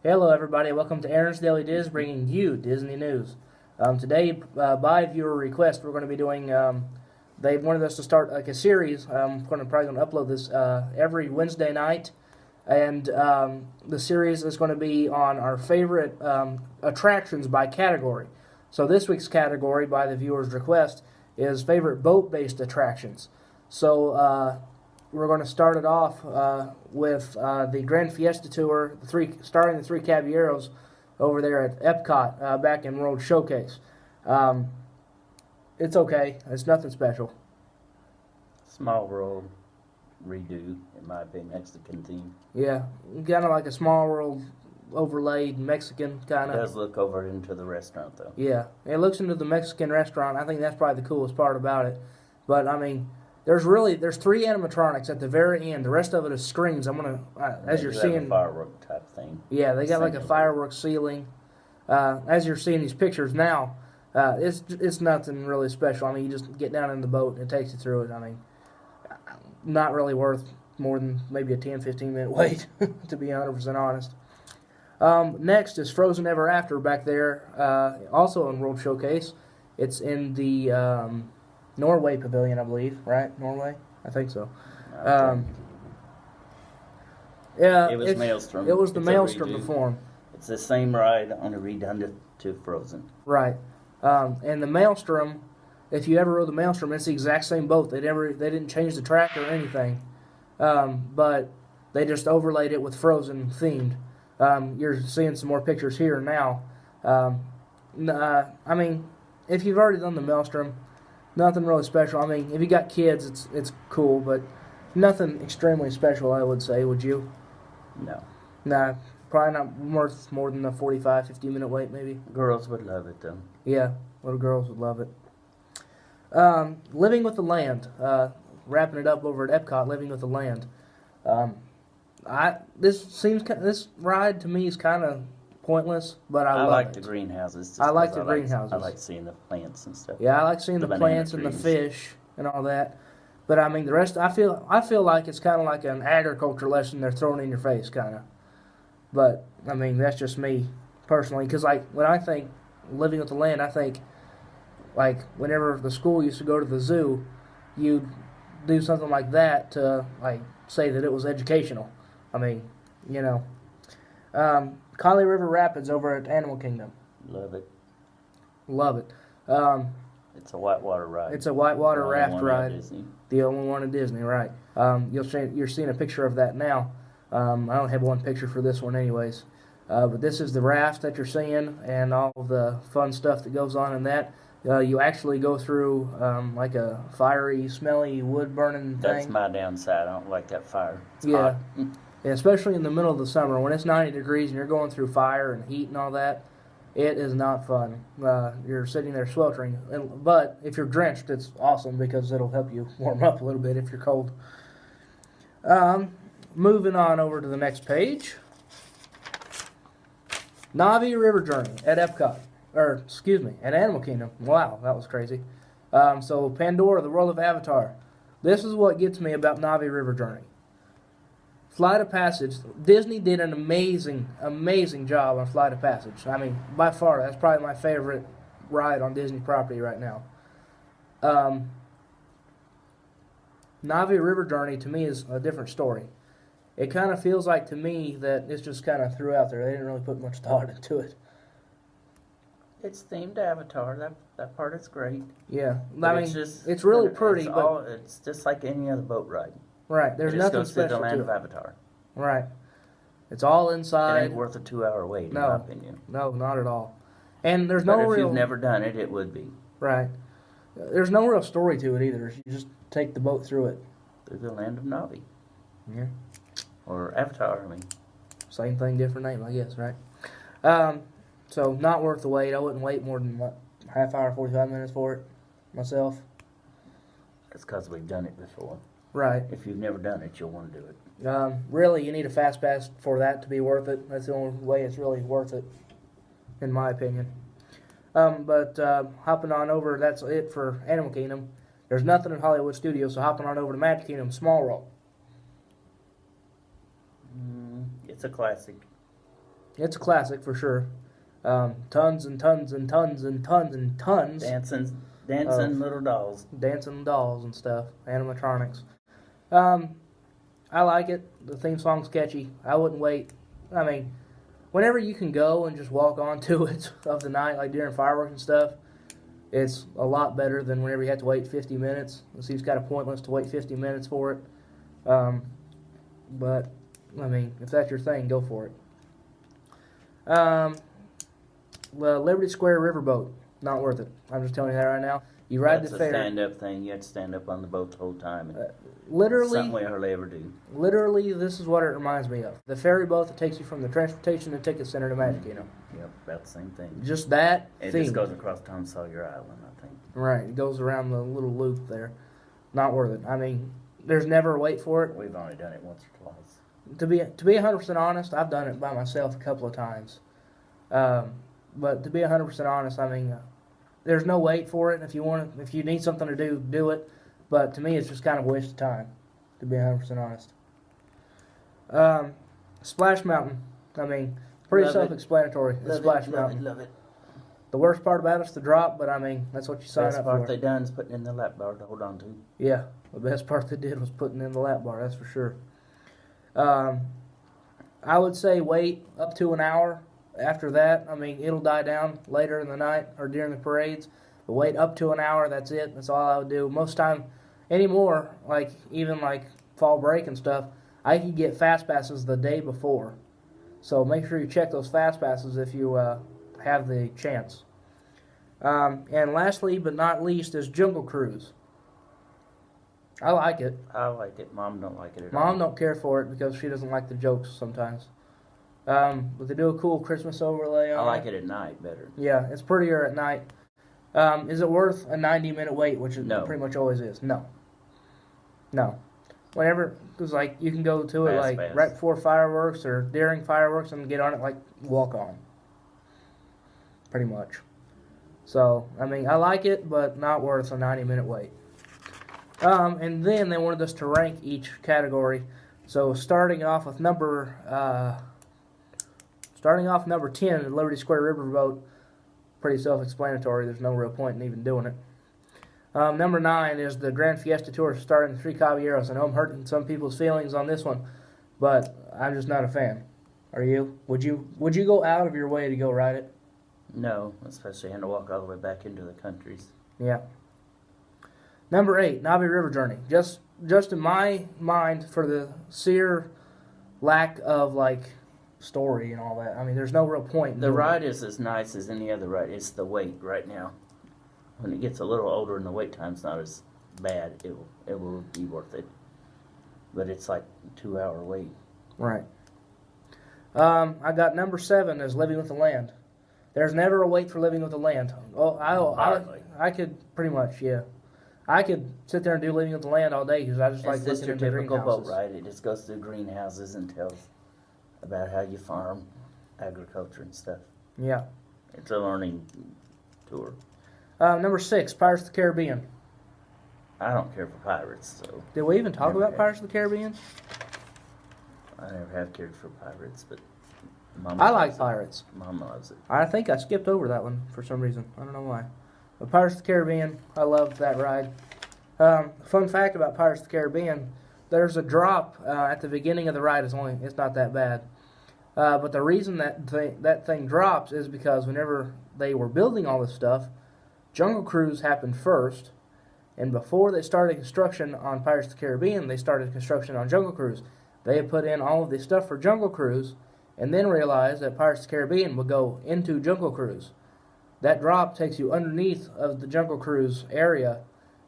Hello, everybody. Welcome to Aaron's Daily Diz, bringing you Disney news. Today, by viewer request, we're going to be doing. They wanted us to start like a series. I'm probably going to upload this every Wednesday night, and the series is going to be on our favorite attractions by category. So this week's category, by the viewer's request, is favorite boat-based attractions. So we're going to start it off with the Grand Fiesta Tour, starting the Three Caballeros over there at Epcot back in World Showcase. It's okay. It's nothing special. Small World redo, in my opinion, Mexican theme. Yeah, kind of like a Small World overlaid Mexican kind of. It does look over into the restaurant, though. Yeah, it looks into the Mexican restaurant. I think that's probably the coolest part about it. But I mean, there's three animatronics at the very end. The rest of it is screens. I'm gonna as you're seeing a firework type thing. Yeah, they got like a fireworks ceiling. As you're seeing these pictures now, it's nothing really special. I mean, you just get down in the boat and it takes you through it. I mean, not really worth more than maybe a 10-15 minute wait, to be 100% honest. Next is Frozen Ever After back there, also in World Showcase. It's in the Norway Pavilion, I believe, right? Norway? I think so. Yeah, it was Maelstrom. It was the Maelstrom before. It's the same ride, only redone to Frozen. Right. And the Maelstrom, if you ever rode the Maelstrom, it's the exact same boat. They didn't change the track or anything, but they just overlaid it with Frozen themed. You're seeing some more pictures here now. I mean, if you've already done the Maelstrom, nothing really special. I mean, if you got kids, it's cool, but nothing extremely special, I would say. Would you? No. Nah, probably not worth more than a 45, 50-minute wait, maybe. Girls would love it, though. Yeah, little girls would love it. Living with the Land. Wrapping it up over at Epcot, Living with the Land. This ride to me is kind of pointless, but I love like it. the greenhouses. I like the greenhouses. I like seeing the plants and stuff. Yeah, I like seeing the plants and the fish and all that. But I mean, the rest, I feel like it's kind of like an agriculture lesson they're throwing in your face, kind of. But I mean, that's just me personally, because like when I think Living with the Land, I think like whenever the school used to go to the zoo, you'd do something like that to like say that it was educational. I mean, you know. Kali River Rapids over at Animal Kingdom. Love it. Love it. It's a whitewater ride. It's a whitewater raft ride. The only one at Disney, right. You're seeing a picture of that now. I don't have one picture for this one anyways. But this is the raft that you're seeing and all the fun stuff that goes on in that. You actually go through like a fiery, smelly, wood-burning thing. That's my downside. I don't like that fire. It's yeah. hot. Yeah, especially in the middle of the summer when it's 90 degrees and you're going through fire and heat and all that. It is not fun. You're sitting there sweltering. But if you're drenched, it's awesome because it'll help you warm up a little bit if you're cold. Moving on over to the next page. Navi River Journey at Epcot. At Animal Kingdom. Wow, that was crazy. So Pandora, the World of Avatar. This is what gets me about Navi River Journey. Flight of Passage. Disney did an amazing, amazing job on Flight of Passage. I mean, by far, that's probably my favorite ride on Disney property right now. Navi River Journey, to me, is a different story. It kind of feels like, to me, that it's just kind of threw out there. They didn't really put much thought into it. It's themed Avatar. That part is great. Yeah. But I mean, it's really pretty, but it's just like any other boat ride. Right, there's nothing special to it. It just goes to the land of Avatar. Right. It's all inside. It ain't worth a 2-hour wait, in my opinion. No, not at all. And there's but no if you've never done it, it would be. Right. There's no real story to it either. You just take the boat through it. Through the land of Navi. Yeah. Or Avatar, I mean. Same thing, different name, I guess, right? So, not worth the wait. I wouldn't wait more than, half hour, 45 minutes for it myself. That's because we've done it before. Right. If you've never done it, you'll want to do it. Really, you need a fast pass for that to be worth it. That's the only way it's really worth it, in my opinion. But hopping on over, that's it for Animal Kingdom. There's nothing in Hollywood Studios, so hopping on over to Magic Kingdom, Small World. It's a classic. It's a classic for sure. Tons and tons and tons and tons and tons. Dancing little dolls. Dancing dolls and stuff. Animatronics. I like it. The theme song's catchy. I wouldn't wait. I mean, whenever you can go and just walk onto it of the night, like during fireworks and stuff, it's a lot better than whenever you have to wait 50 minutes. It seems kind of pointless to wait 50 minutes for it. But, I mean, if that's your thing, go for it. Well, Liberty Square Riverboat, not worth it. I'm just telling you that right now. You ride That's the fair. That's a stand-up thing. You have to stand up on the boat the whole time. And Literally, something we hardly ever do. Literally, this is what it reminds me of. The ferry boat that takes you from the transportation and ticket center to Magic Kingdom. Yep, about the same thing. Just that It theme. just goes across Tom Sawyer Island, I think. Right, it goes around the little loop there. Not worth it. I mean, there's never a wait for it. We've only done it once or twice. To be 100% honest, I've done it by myself a couple of times. But to be 100% honest, I mean, there's no wait for it. If you need something to do, do it. But to me, it's just kind of a waste of time. To be 100% honest. Splash Mountain. I mean, pretty self-explanatory. It's Splash Mountain. Love it. The worst part about it's the drop, but I mean, that's what you sign Best up part for. they done is putting in the lap bar to hold on to. Yeah, the best part they did was putting in the lap bar, that's for sure. I would say wait up to an hour. After that, I mean, it'll die down later in the night or during the parades. But wait up to an hour, that's it. That's all I would do. Most time, anymore, like even like fall break and stuff, I could get fast passes the day before. So make sure you check those fast passes if you have the chance. And lastly, but not least, is Jungle Cruise. I like it. I like it. Mom don't like it at all. Mom don't care for it because she doesn't like the jokes sometimes. But they do a cool Christmas overlay on it. I like it at night better. Yeah, it's prettier at night. Is it worth a 90-minute wait, which it pretty much always is? No. Whenever, because like you can go to it like right before fireworks or during fireworks and get on it like walk on. Pretty much. So, I mean, I like it, but not worth a 90-minute wait. And then they wanted us to rank each category. So starting off number 10, the Liberty Square Riverboat, pretty self-explanatory. There's no real point in even doing it. Number 9 is the Grand Fiesta Tour starting the Three Caballeros. I know I'm hurting some people's feelings on this one, but I'm just not a fan. Are you? Would you go out of your way to go ride it? No, especially having to walk all the way back into the countries. Yeah. Number 8, Navi River Journey. Just in my mind, for the sheer lack of like story and all that. I mean, there's no real point. The ride is as nice as any other ride. It's the wait right now. When it gets a little older and the wait time's not as bad, it will be worth it. But it's like a 2-hour wait. Right. I got number 7 as Living with the Land. There's never a wait for Living with the Land. Oh, I could pretty much, yeah. I could sit there and do Living with the Land all day because I just like listening to greenhouses. It's just your typical boat ride. It just goes through greenhouses and tells about how you farm, agriculture and stuff. Yeah. It's a learning tour. Number 6, Pirates of the Caribbean. I don't care for pirates, so... Did we even talk about Pirates of the Caribbean? I never have cared for pirates, but... I like pirates. Mama loves it. I think I skipped over that one for some reason. I don't know why. But Pirates of the Caribbean, I love that ride. Fun fact about Pirates of the Caribbean, there's a drop at the beginning of the ride. It's not that bad. But the reason that thing drops is because whenever they were building all this stuff, Jungle Cruise happened first, and before they started construction on Pirates of the Caribbean, they started construction on Jungle Cruise. They had put in all of the stuff for Jungle Cruise, and then realized that Pirates of the Caribbean would go into Jungle Cruise. That drop takes you underneath of the Jungle Cruise area,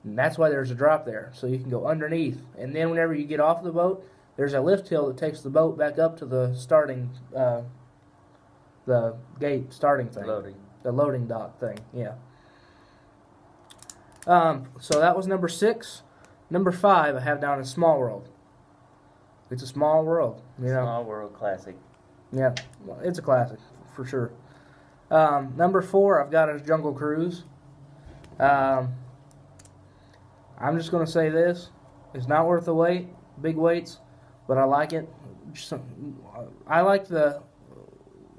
and that's why there's a drop there, so you can go underneath. And then whenever you get off the boat, there's a lift hill that takes the boat back up to the starting, the gate starting thing. The loading dock thing, yeah. So that was number 6. Number 5 I have down as Small World. It's a small world, you know. Small World classic. Yeah, it's a classic, for sure. Number 4 I've got as Jungle Cruise. I'm just going to say this. It's not worth the wait, big waits, but I like it. I like the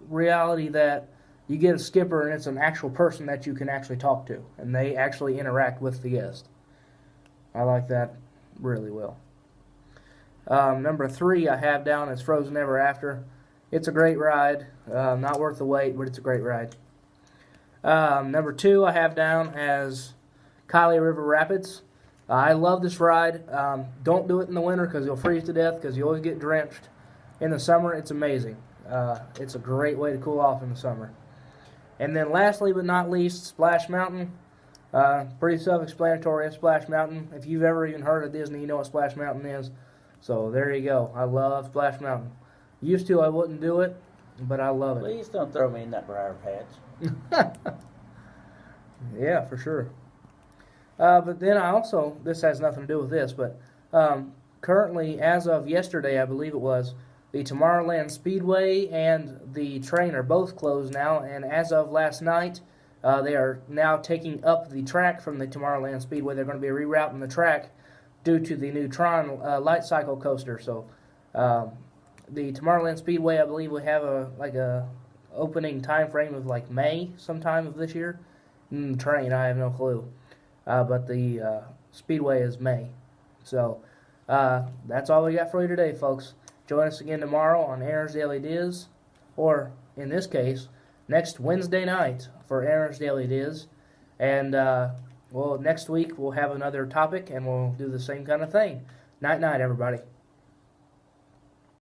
reality that you get a skipper and it's an actual person that you can actually talk to, and they actually interact with the guest. I like that really well. Number 3 I have down is Frozen Ever After. It's a great ride. Not worth the wait, but it's a great ride. Number 2 I have down as Kylie River Rapids. I love this ride. Don't do it in the winter because you'll freeze to death because you always get drenched. In the summer, it's amazing. It's a great way to cool off in the summer. And then lastly but not least, Splash Mountain. Pretty self-explanatory, Splash Mountain. If you've ever even heard of Disney, you know what Splash Mountain is. So there you go. I love Splash Mountain. Used to, I wouldn't do it, but I love it. Please don't throw me in that briar patch. Yeah, for sure. But then I also, this has nothing to do with this, but currently, as of yesterday, I believe it was, the Tomorrowland Speedway and the train are both closed now, and as of last night, they are now taking up the track from the Tomorrowland Speedway. They're going to be rerouting the track due to the new Tron light cycle coaster. So the Tomorrowland Speedway, I believe, will have a opening time frame of like May sometime of this year. The train, I have no clue. But the Speedway is May. So that's all we got for you today, folks. Join us again tomorrow on Aaron's Daily Diz, or in this case, next Wednesday night for Aaron's Daily Diz. And well, next week we'll have another topic and we'll do the same kind of thing. Night, night, everybody.